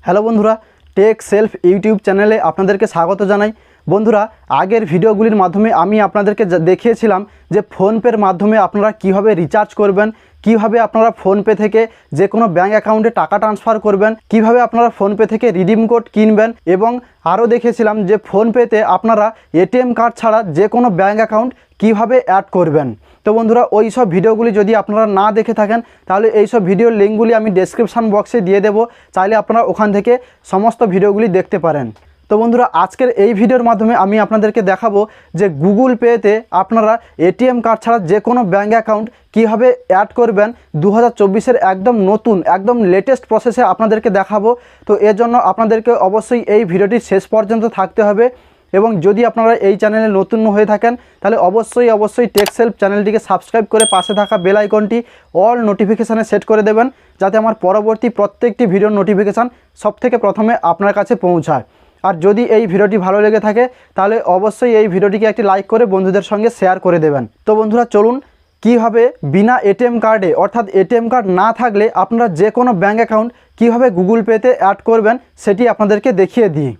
Hello বন্ধুরা, take self YouTube চ্যানেলে আপনাদেরকে স্বাগত জানাই। বন্ধুরা, আগের ভিডিওগুলির মাধ্যমে আমি আপনাদেরকে দেখিয়েছিলাম যে ফোনপের মাধ্যমে আপনারা কিভাবে রিচার্জ করবেন, কিভাবে আপনারা ফোনপে থেকে যে কোনো ব্যাঙ্ক অ্যাকাউন্টে টাকা ট্রান্সফার করবেন, কিভাবে আপনারা ফোনপে থেকে রিডিম কোড কিনবেন এবং আরও দেখিয়েছিলাম যে ফোনপেতে আপনারা এটিএম কার্ড ছাড়া যে কোনো ব্যাঙ্ক অ্যাকাউন্ট কিভাবে অ্যাড করবেন। তো বন্ধুরা, ওই সব ভিডিওগুলি যদি আপনারা না দেখে থাকেন তাহলে এই সব ভিডিওর লিঙ্কগুলি আমি ডেসক্রিপশান বক্সে দিয়ে দেবো, চাইলে আপনারা ওখান থেকে সমস্ত ভিডিওগুলি দেখতে পারেন। তো বন্ধুরা, আজকের এই ভিডিওর মাধ্যমে আমি আপনাদেরকে দেখাবো যে গুগল পেতে আপনারা এটিএম কার্ড ছাড়া যে কোনো ব্যাঙ্ক অ্যাকাউন্ট কীভাবে অ্যাড করবেন 2024-এর একদম নতুন একদম লেটেস্ট প্রসেসে আপনাদেরকে দেখাবো। তো এর জন্য আপনাদেরকে অবশ্যই এই ভিডিওটি শেষ পর্যন্ত থাকতে হবে এবং যদি আপনারা এই চ্যানেলে নতুন হয়ে থাকেন তাহলে অবশ্যই টেক সেলফ চ্যানেলটিকে সাবস্ক্রাইব করে পাশে থাকা বেল আইকনটি অল নোটিফিকেশানে সেট করে দেবেন, যাতে আমার পরবর্তী প্রত্যেকটি ভিডিওর নোটিফিকেশান সবথেকে প্রথমে আপনার কাছে পৌঁছায়। আর যদি এই ভিডিওটি ভালো লেগে থাকে তাহলে অবশ্যই এই ভিডিওটিকে একটি লাইক করে বন্ধুদের সঙ্গে শেয়ার করে দেবেন। তো বন্ধুরা, চলুন কীভাবে বিনা এটিএম কার্ডে অর্থাৎ এটিএম কার্ড না থাকলে আপনারা যে কোনো ব্যাঙ্ক অ্যাকাউন্ট কীভাবে গুগল পেতে অ্যাড করবেন সেটি আপনাদেরকে দেখিয়ে দিই।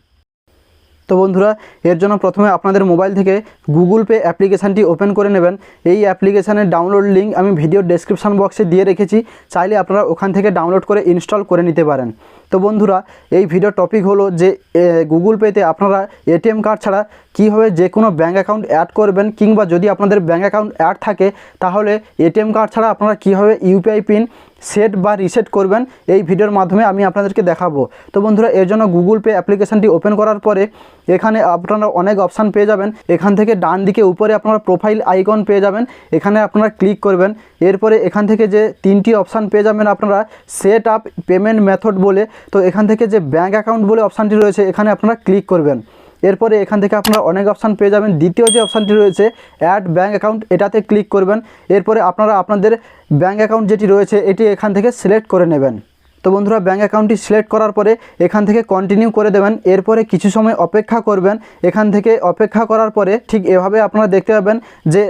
তো বন্ধুরা, এর জন্য প্রথমে আপনাদের মোবাইল থেকে গুগল পে অ্যাপ্লিকেশানটি ওপেন করে নেবেন। এই অ্যাপ্লিকেশানের ডাউনলোড লিঙ্ক আমি ভিডিওর ডেসক্রিপশান বক্সে দিয়ে রেখেছি, চাইলে আপনারা ওখান থেকে ডাউনলোড করে ইনস্টল করে নিতে পারেন। তো বন্ধুরা, এই ভিডিও টপিক হলো যে গুগল পেতে আপনারা এটিএম কার্ড ছাড়া কীভাবে যে কোনো ব্যাঙ্ক অ্যাকাউন্ট অ্যাড করবেন, কিংবা যদি আপনাদের ব্যাঙ্ক অ্যাকাউন্ট অ্যাড থাকে তাহলে এটিএম কার্ড ছাড়া আপনারা কীভাবে ইউপিআই পিন সেট বা রিসেট করবেন এই ভিডিওর মাধ্যমে আমি আপনাদেরকে দেখাবো। তো বন্ধুরা, এর জন্য গুগল পে অ্যাপ্লিকেশানটি ওপেন করার পরে এখানে আপনারা অনেক অপশান পেয়ে যাবেন। এখান থেকে ডান দিকে উপরে আপনারা প্রোফাইল আইকন পেয়ে যাবেন, এখানে আপনারা ক্লিক করবেন। এরপরে এখান থেকে যে তিনটি অপশান পেয়ে যাবেন আপনারা সেট আপ পেমেন্ট মেথড বলে, তো এখান থেকে যে ব্যাঙ্ক অ্যাকাউন্ট বলে অপশানটি রয়েছে এখানে আপনারা ক্লিক করবেন। এরপরে এখান থেকে আপনারা অনেক অপশান পেয়ে যাবেন। দ্বিতীয় যে অপশানটি রয়েছে অ্যাড ব্যাঙ্ক অ্যাকাউন্ট, এটাতে ক্লিক করবেন। এরপরে আপনারা আপনাদের ব্যাঙ্ক অ্যাকাউন্ট যেটি রয়েছে এটি এখান থেকে সিলেক্ট করে নেবেন। তো বন্ধুরা, ব্যাঙ্ক অ্যাকাউন্টটি সিলেক্ট করার পরে এখান থেকে কন্টিনিউ করে দেবেন। এরপরে কিছু সময় অপেক্ষা করবেন। এখান থেকে অপেক্ষা করার পরে ঠিক এভাবে আপনারা দেখতে পাবেন যে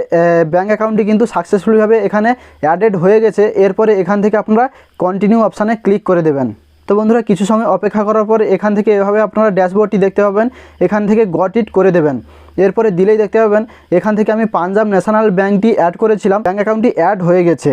ব্যাঙ্ক অ্যাকাউন্টটি কিন্তু সাকসেসফুলিভাবে এখানে অ্যাডেড হয়ে গেছে। এরপরে এখান থেকে আপনারা কন্টিনিউ অপশানে ক্লিক করে দেবেন। তো বন্ধুরা, কিছু সময় অপেক্ষা করার পরে এখান থেকে এভাবে আপনারা ড্যাশবোর্ডটি দেখতে পাবেন, এখান থেকে গট ইট করে দেবেন। এরপরে দিলেই দেখতে পাবেন এখান থেকে আমি পাঞ্জাব ন্যাশনাল ব্যাঙ্কটি অ্যাড করেছিলাম, ব্যাঙ্ক অ্যাকাউন্টটি অ্যাড হয়ে গেছে।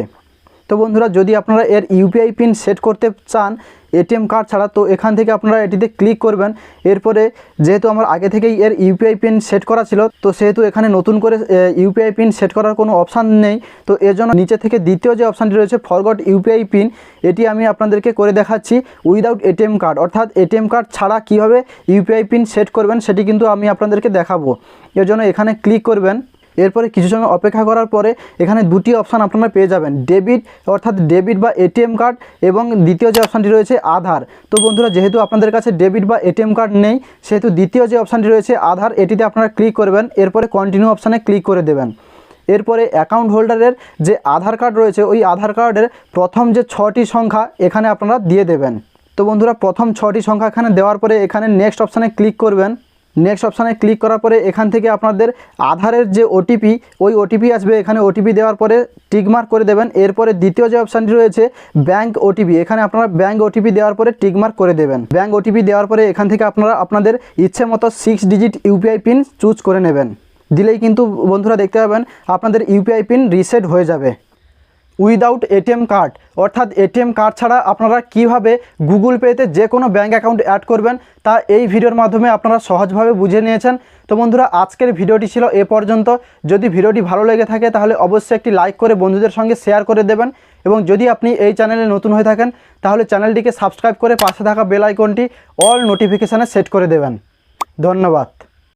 তো বন্ধুরা, যদি আপনারা এর ইউপিআই পিন সেট করতে চান এটিএম কার্ড ছাড়া, তো এখান থেকে আপনারা এটিতে ক্লিক করবেন। এরপরে যেহেতু আমার আগে থেকেই এর ইউপিআই পিন সেট করা ছিল, তো সেহেতু এখানে নতুন করে ইউপিআই পিন সেট করার কোনো অপশান নেই। তো এর জন্য নিচে থেকে দ্বিতীয় যে অপশানটি রয়েছে ফরগট ইউপিআই পিন, এটি আমি আপনাদেরকে করে দেখাচ্ছি উইদাউট এটিএম কার্ড, অর্থাৎ এটিএম কার্ড ছাড়া কীভাবে ইউপিআই পিন সেট করবেন সেটি কিন্তু আমি আপনাদেরকে দেখাবো। এর জন্য এখানে ক্লিক করবেন। এরপরে কিছু সময় অপেক্ষা করার পরে এখানে দুটি অপশান আপনারা পেয়ে যাবেন, ডেবিট অর্থাৎ ডেবিট বা এটিএম কার্ড এবং দ্বিতীয় যে অপশানটি রয়েছে আধার। তো বন্ধুরা, যেহেতু আপনাদের কাছে ডেবিট বা এটিএম কার্ড নেই সেহেতু দ্বিতীয় যে অপশানটি রয়েছে আধার, এটিতে আপনারা ক্লিক করবেন। এরপরে কন্টিনিউ অপশানে ক্লিক করে দেবেন। এরপরে অ্যাকাউন্ট হোল্ডারের যে আধার কার্ড রয়েছে ওই আধার কার্ডের প্রথম যে 6টি সংখ্যা এখানে আপনারা দিয়ে দেবেন। তো বন্ধুরা, প্রথম 6টি সংখ্যা এখানে দেওয়ার পরে এখানে নেক্সট অপশানে ক্লিক করবেন। নেক্সট অপশানে ক্লিক করার পরে এখান থেকে আপনাদের আধারের যে ওটিপি ওই ওটিপি আসবে, এখানে ওটিপি দেওয়ার পরে টিকমার্ক করে দেবেন। এরপরে দ্বিতীয় যে অপশানটি রয়েছে ব্যাঙ্ক ওটিপি, এখানে আপনারা ব্যাঙ্ক ওটিপি দেওয়ার পরে টিকমার্ক করে দেবেন। ব্যাঙ্ক ওটিপি দেওয়ার পরে এখান থেকে আপনারা আপনাদের ইচ্ছে মতো 6 ডিজিট ইউপিআই পিন চুজ করে নেবেন। দিলেই কিন্তু বন্ধুরা দেখতে পাবেন আপনাদের ইউপিআই পিন রিসেট হয়ে যাবে। উইদাউট এটিএম কার্ড অর্থাৎ এটিএম কার্ড ছাড়া আপনারা কিভাবে গুগল পেতে যে কোনো ব্যাঙ্ক অ্যাকাউন্ট অ্যাড করবেন তা এই ভিডিওর মাধ্যমে আপনারা সহজভাবে বুঝে নিয়েছেন। তো বন্ধুরা, আজকের ভিডিওটি ছিল এ পর্যন্ত। যদি ভিডিওটি ভালো লেগে থাকে তাহলে অবশ্যই একটি লাইক করে বন্ধুদের সঙ্গে শেয়ার করে দেবেন এবং যদি আপনি এই চ্যানেলে নতুন হয়ে থাকেন তাহলে চ্যানেলটিকে সাবস্ক্রাইব করে পাশে থাকা বেল আইকনটি অল নোটিফিকেশানে সেট করে দেবেন। ধন্যবাদ।